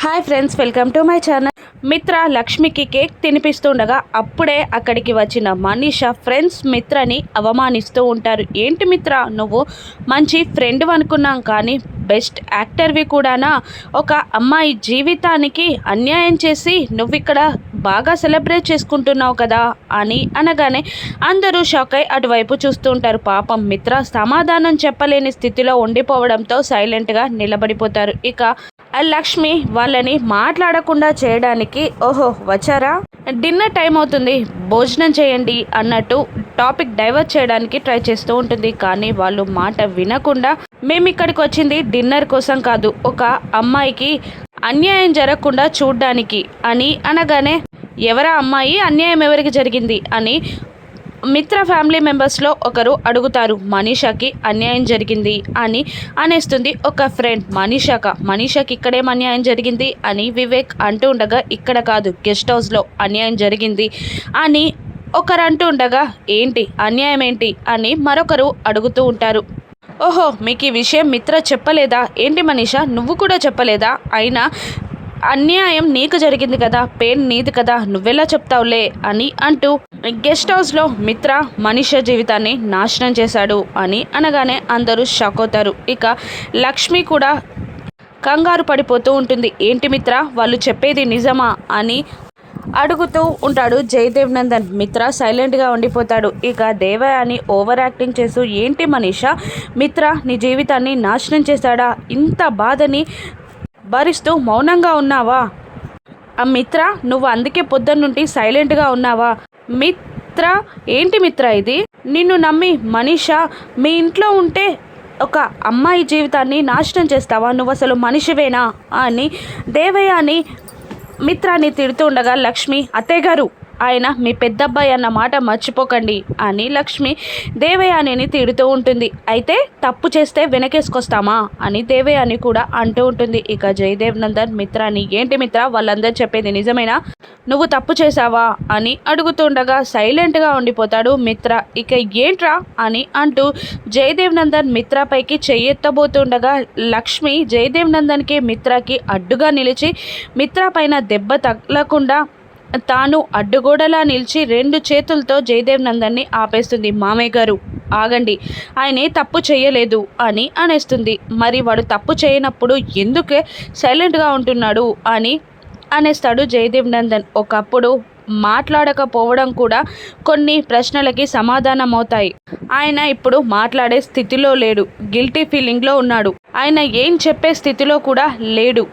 Hi friends, welcome to my channel. మిత్ర లక్ష్మికి cake తినిపిస్తుండగా అప్పుడే అక్కడికి వచ్చిన మనీషా ఫ్రెండ్స్ మిత్రని అవమానిస్తూ ఉంటారు. ఏంటి మిత్ర, నువ్వు మంచి ఫ్రెండ్ అనుకున్నాం కానీ బెస్ట్ యాక్టర్వి కూడానా? ఒక అమ్మాయి జీవితానికి అన్యాయం చేసి నువ్వు ఇక్కడ బాగా సెలబ్రేట్ చేసుకుంటున్నావు కదా అని అనగానే అందరూ షాక్ అయి అటువైపు చూస్తూ ఉంటారు. పాపం మిత్ర సమాధానం చెప్పలేని స్థితిలో ఉండిపోవడంతో సైలెంట్గా నిలబడిపోతారు. ఇక లక్ష్మి వాళ్ళని మాట్లాడకుండా చేయడానికి, ఓహో వచ్చారా, డిన్నర్ టైం అవుతుంది, భోజనం చేయండి అన్నట్టు టాపిక్ డైవర్ట్ చేయడానికి ట్రై చేస్తూ ఉంటుంది. కానీ వాళ్ళు మాట వినకుండా, మేము ఇక్కడికి వచ్చింది డిన్నర్ కోసం కాదు, ఒక అమ్మాయికి అన్యాయం జరగకుండా చూడ్డానికి అని అనగానే, ఎవరా అమ్మాయి, అన్యాయం ఎవరికి జరిగింది అని మిత్ర ఫ్యామిలీ మెంబర్స్లో ఒకరు అడుగుతారు. మనీషాకి అన్యాయం జరిగింది అని అనేస్తుంది ఒక ఫ్రెండ్. మనీషాకి ఇక్కడేం అన్యాయం జరిగింది అని వివేక్ అంటూ ఉండగా, ఇక్కడ కాదు గెస్ట్ హౌస్లో అన్యాయం జరిగింది అని ఒకరు అంటూ ఉండగా, ఏంటి అన్యాయం ఏంటి అని మరొకరు అడుగుతూ ఉంటారు. ఓహో, మీకు ఈ విషయం మిత్ర చెప్పలేదా ఏంటి మనీషా, నువ్వు కూడా చెప్పలేదా? అయినా అన్యాయం నీకు జరిగింది కదా, పెయిన్ నీది కదా, నువ్వెలా చెప్తావులే అని అంటూ గెస్ట్ హౌస్లో మిత్ర మనీషా జీవితాన్ని నాశనం చేశాడు అని అనగానే అందరూ షాక్ అవుతారు. ఇక లక్ష్మి కూడా కంగారు పడిపోతూ ఉంటుంది. ఏంటి మిత్ర, వాళ్ళు చెప్పేది నిజమా అని అడుగుతూ ఉంటాడు జయదేవ్ నందన్. మిత్ర సైలెంట్గా ఉండిపోతాడు. ఇక దేవయాని ఓవర్ యాక్టింగ్ చేస్తూ, ఏంటి మనీషా, మిత్ర నీ జీవితాన్ని నాశనం చేశాడా, ఇంత బాధని భరిస్తూ మౌనంగా ఉన్నావా? ఆ మిత్ర, నువ్వు అందుకే పొద్దున్నుండి సైలెంట్గా ఉన్నావా? మిత్ర, ఏంటి మిత్ర ఇది, నిన్ను నమ్మి మనీషా మీ ఇంట్లో ఉంటే ఒక అమ్మాయి జీవితాన్ని నాశనం చేస్తావా? నువ్వు అసలు మనిషివేనా అని దేవయాని మిత్రాన్ని తిడుతూ ఉండగా, లక్ష్మి, అత్తయ్య గారు ఆయన మీ పెద్దబ్బాయి అన్న మాట మర్చిపోకండి అని లక్ష్మి దేవయానిని తిడుతూ ఉంటుంది. అయితే తప్పు చేస్తే వెనకేసుకొస్తామా అని దేవయాని కూడా అంటూ ఉంటుంది. ఇక జయదేవ్ నందన్ మిత్రాని, ఏంటి మిత్ర, వాళ్ళందరూ చెప్పేది నిజమేనా, నువ్వు తప్పు చేశావా అని అడుగుతుండగా సైలెంట్గా ఉండిపోతాడు మిత్ర. ఇక ఏంట్రా అని అంటూ జయదేవ్ నందన్ మిత్రపైకి చెయ్యెత్తబోతుండగా లక్ష్మి జయదేవ్ నందన్కి మిత్రకి అడ్డుగా నిలిచి మిత్ర పైన దెబ్బ తగలకుండా తాను అడ్డుగోడలా నిలిచి 2 చేతులతో జయదేవ్ నందన్ని ఆపేస్తుంది. మామయ్య గారు ఆగండి, ఆయనే తప్పు చేయలేదు అని అనేస్తుంది. మరి వాడు తప్పు చేయనప్పుడు ఎందుకే సైలెంట్గా ఉంటున్నాడు అని అనేస్తాడు జయదేవ్ నందన్. ఒకప్పుడు మాట్లాడకపోవడం కూడా కొన్ని ప్రశ్నలకి సమాధానం అవుతాయి. ఆయన ఇప్పుడు మాట్లాడే స్థితిలో లేడు, గిల్టీ ఫీలింగ్లో ఉన్నాడు, ఆయన ఏం చెప్పే స్థితిలో కూడా లేడు,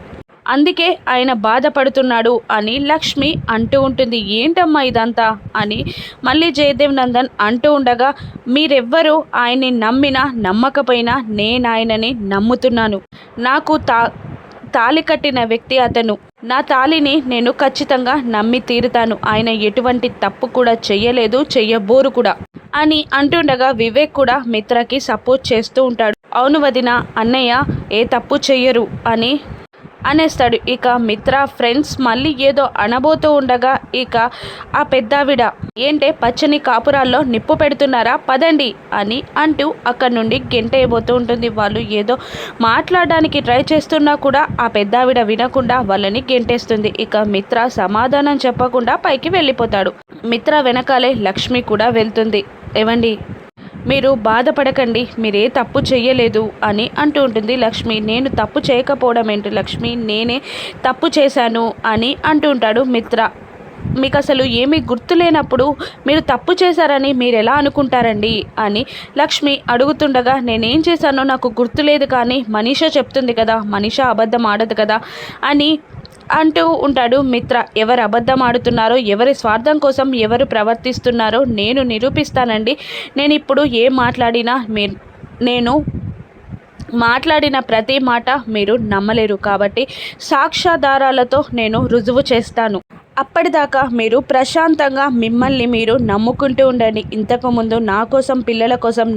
అందుకే ఆయన బాధపడుతున్నాడు అని లక్ష్మి అంటూ ఉంటుంది. ఏంటమ్మా ఇదంతా అని మళ్ళీ జయదేవ్ నందన్ అంటూ ఉండగా, మీరెవ్వరూ ఆయన్ని నమ్మినా నమ్మకపోయినా నేను ఆయనని నమ్ముతున్నాను. నాకు తాళి కట్టిన వ్యక్తి అతను, నా తాళిని నేను ఖచ్చితంగా నమ్మి తీరుతాను. ఆయన ఎటువంటి తప్పు కూడా చెయ్యలేదు, చెయ్యబోరు కూడా అని అంటుండగా వివేక్ కూడా మిత్రకి సపోర్ట్ చేస్తూ ఉంటాడు. అవును వదిన, అన్నయ్య ఏ తప్పు చెయ్యరు అని అనేస్తాడు. ఇక మిత్ర ఫ్రెండ్స్ మళ్ళీ ఏదో అనబోతూ ఉండగా, ఇక ఆ పెద్దావిడ, ఏంటే పచ్చని కాపురాల్లో నిప్పు పెడుతున్నారా, పదండి అని అంటూ అక్కడి నుండి గెంటేయబోతూ ఉంటుంది. వాళ్ళు ఏదో మాట్లాడడానికి ట్రై చేస్తున్నా కూడా ఆ పెద్దావిడ వినకుండా వాళ్ళని గెంటేస్తుంది. ఇక మిత్ర సమాధానం చెప్పకుండా పైకి వెళ్ళిపోతాడు. మిత్ర వెనకాలే లక్ష్మి కూడా వెళ్తుంది. ఏవండి, మీరు బాధపడకండి, మీరే తప్పు చెయ్యలేదు అని అంటూ ఉంటుంది లక్ష్మి. నేను తప్పు చేయకపోవడం ఏంటి లక్ష్మి, నేనే తప్పు చేశాను అని అంటూ ఉంటాడు మిత్ర. మీకు అసలు ఏమీ గుర్తులేనప్పుడు మీరు తప్పు చేశారని మీరు ఎలా అనుకుంటారండి అని లక్ష్మి అడుగుతుండగా, నేనేం చేశానో నాకు గుర్తులేదు, కానీ మనీషా చెప్తుంది కదా, మనీషా అబద్ధం ఆడదు కదా అని అంటూ ఉంటాడు మిత్ర. ఎవరు అబద్ధం ఆడుతున్నారో, ఎవరి స్వార్థం కోసం ఎవరు ప్రవర్తిస్తున్నారో నేను నిరూపిస్తానండి. నేను ఇప్పుడు ఏం మాట్లాడినా నేను మాట్లాడిన ప్రతి మాట మీరు నమ్మలేరు, కాబట్టి సాక్ష్యాధారాలతో నేను రుజువు చేస్తాను. అప్పటిదాకా మీరు ప్రశాంతంగా మిమ్మల్ని మీరు నమ్ముకుంటూ ఉండండి. ఇంతకుముందు నా కోసం పిల్లల కోసం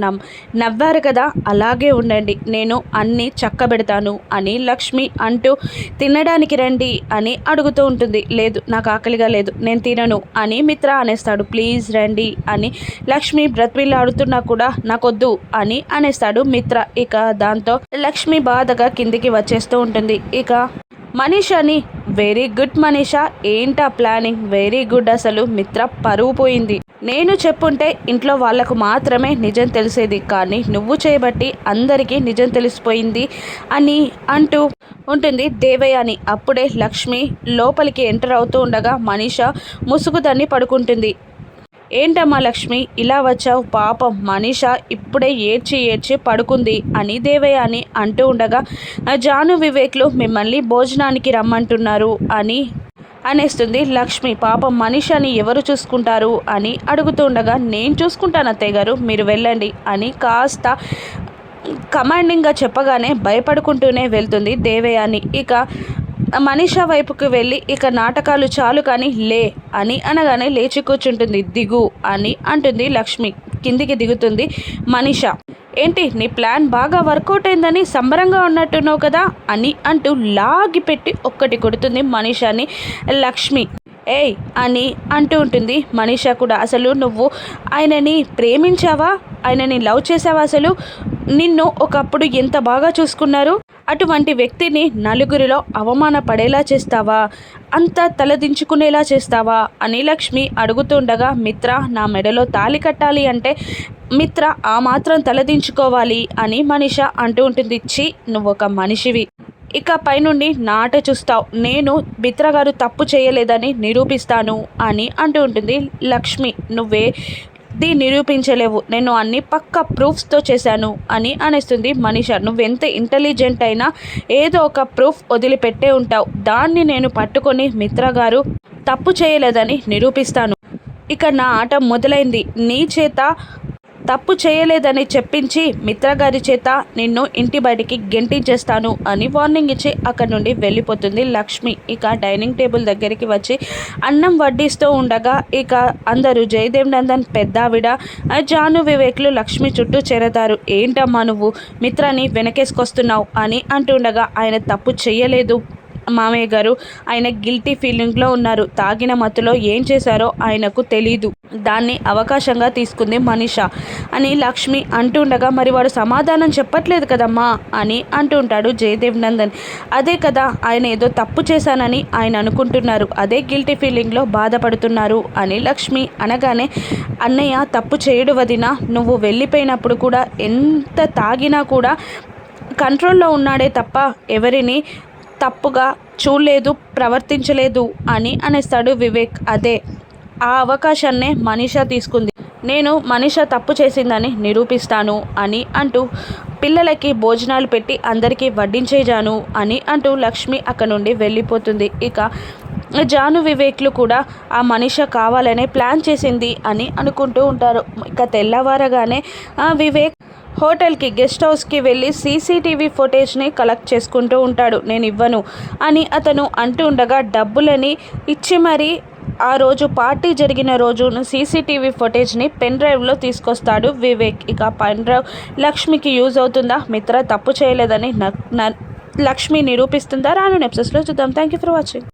నవ్వారు కదా, అలాగే ఉండండి, నేను అన్నీ చక్కబెడతాను అని లక్ష్మి అంటూ తినడానికి రండి అని అడుగుతూ ఉంటుంది. లేదు, నాకు ఆకలిగా లేదు, నేను తినను అని మిత్ర అనేస్తాడు. ప్లీజ్ రండి అని లక్ష్మి బ్రతిమిలాడుతున్నా కూడా నాకొద్దు అని అనేస్తాడు మిత్ర. ఇక దాంతో లక్ష్మి బాధగా కిందికి వచ్చేస్తూ ఉంటుంది. ఇక మనీషాని వెరీ గుడ్ మనీషా, ఏంటా ప్లానింగ్, వెరీ గుడ్. అసలు మిత్ర పరువు పోయింది. నేను చెప్పుంటే ఇంట్లో వాళ్లకు మాత్రమే నిజం తెలిసేది, కానీ నువ్వు చేయబట్టి అందరికీ నిజం తెలిసిపోయింది అని అంటూ ఉంటుంది దేవయాని. అప్పుడే లక్ష్మి లోపలికి ఎంటర్ అవుతూ ఉండగా మనీషా ముసుగుదాన్ని పడుకుంటుంది. ఏంటమ్మా లక్ష్మి ఇలా వచ్చావు, పాపం మనీషా ఇప్పుడే ఏడ్చి ఏడ్చి పడుకుంది అని దేవయాని అంటూ ఉండగా జాను వివేక్లు మిమ్మల్ని భోజనానికి రమ్మంటున్నారు అని అనేస్తుంది లక్ష్మి. పాపం మనీషాని ఎవరు చూసుకుంటారు అని అడుగుతూ ఉండగా నేను చూసుకుంటాను అత్తయ్య గారు, మీరు వెళ్ళండి అని కాస్త కమాండింగ్గా చెప్పగానే భయపడుకుంటూనే వెళ్తుంది దేవయాని. ఇక మనీషా వైపుకు వెళ్ళి ఇక నాటకాలు చాలు కానీ లే అని అనగానే లేచి కూర్చుంటుంది. దిగు అని అంటుంది లక్ష్మి. కిందికి దిగుతుంది మనీషా. ఏంటి నీ ప్లాన్ బాగా వర్కౌట్ అయిందని సంబరంగా ఉన్నట్టున్నావు కదా అని అంటూ లాగి పెట్టి ఒక్కటి కొడుతుంది మనీషాని లక్ష్మి. ఏయ్ అని అంటూ ఉంటుంది మనీషా కూడా. అసలు నువ్వు ఆయనని ప్రేమించావా, ఆయనని లవ్ చేసావా, అసలు నిన్ను ఒకప్పుడు ఎంత బాగా చూసుకున్నారు, అటువంటి వ్యక్తిని నలుగురిలో అవమానపడేలా చేస్తావా, అంత తలదించుకునేలా చేస్తావా అని లక్ష్మి అడుగుతుండగా మిత్ర నా మెడలో తాళి కట్టాలి అంటే మిత్ర ఆ మాత్రం తలదించుకోవాలి అని మనీషా అంటూ ఉంటుంది. ఛీ నువ్వొక మనిషివి, ఇక పైనుండి నాట చూస్తావు, నేను మిత్ర గారు తప్పు చేయలేదని నిరూపిస్తాను అని అంటూ ఉంటుంది లక్ష్మి. నువ్వేది నిరూపించలేవు, నేను అన్ని పక్క ప్రూఫ్స్తో చేశాను అని అనేస్తుంది మనీషా. నువ్వెంత ఇంటెలిజెంట్ అయినా ఏదో ఒక ప్రూఫ్ వదిలిపెట్టే ఉంటావు, దాన్ని నేను పట్టుకొని మిత్ర గారు తప్పు చేయలేదని నిరూపిస్తాను. ఇక నా ఆట మొదలైంది, నీ చేత తప్పు చేయలేదని చెప్పించి మిత్రగారి చేత నిన్ను ఇంటి బయటికి గెంటించేస్తాను అని వార్నింగ్ ఇచ్చి అక్కడి నుండి వెళ్ళిపోతుంది లక్ష్మి. ఇక డైనింగ్ టేబుల్ దగ్గరికి వచ్చి అన్నం వడ్డిస్తూ ఉండగా ఇక అందరూ జయదేవ్ నందన్, పెద్దావిడ, జాను వివేక్లు లక్ష్మి చుట్టూ చేరతారు. ఏంటమ్మా నువ్వు మిత్రాన్ని వెనకేసుకొస్తున్నావు అని అంటుండగా ఆయన తప్పు చెయ్యలేదు మామయ్య గారు, ఆయన గిల్టీ ఫీలింగ్లో ఉన్నారు, తాగిన మత్తులో ఏం చేశారో ఆయనకు తెలీదు, దాన్ని అవకాశంగా తీసుకుంది మనీషా అని లక్ష్మి అంటుండగా మరి వాడు సమాధానం చెప్పట్లేదు కదమ్మా అని అంటుంటాడు జయదేవ్ నందన్. అదే కదా ఆయన ఏదో తప్పు చేశానని ఆయన అనుకుంటున్నారు, అదే గిల్టీ ఫీలింగ్లో బాధపడుతున్నారు అని లక్ష్మి అనగానే అన్నయ్య తప్పు చేయడు వదినా, నువ్వు వెళ్ళిపోయినప్పుడు కూడా ఎంత తాగినా కూడా కంట్రోల్లో ఉన్నాడే తప్ప ఎవరిని తప్పుగా చూడలేదు, ప్రవర్తించలేదు అని అనేస్తాడు వివేక్. అదే ఆ అవకాశాన్నే మనీషా తీసుకుంది, నేను మనీషా తప్పు చేసిందని నిరూపిస్తాను అని అంటూ పిల్లలకి భోజనాలు పెట్టి అందరికీ వడ్డించేజాను అని అంటూ లక్ష్మి అక్కడ నుండి వెళ్ళిపోతుంది. ఇక జాను వివేక్లు కూడా ఆ మనీషా కావాలనే ప్లాన్ చేసింది అని అనుకుంటూ ఉంటారు. ఇక తెల్లవారగానే వివేక్ హోటల్కి గెస్ట్ హౌస్కి వెళ్ళి సీసీటీవీ ఫుటేజ్ని కలెక్ట్ చేసుకుంటూ ఉంటాడు. నేను ఇవ్వను అని అతను అంటూ ఉండగా డబ్బులని ఇచ్చి మరీ ఆ రోజు పార్టీ జరిగిన రోజును సీసీటీవీ ఫుటేజ్ని పెన్ డ్రైవ్లో తీసుకొస్తాడు వివేక్. ఇక పెన్ డ్రైవ్ లక్ష్మికి యూజ్ అవుతుందా, మిత్ర తప్పు చేయలేదని లక్ష్మి నిరూపిస్తుందా, రాను ఎపిసోడ్స్లో చూద్దాం. Thank you for watching.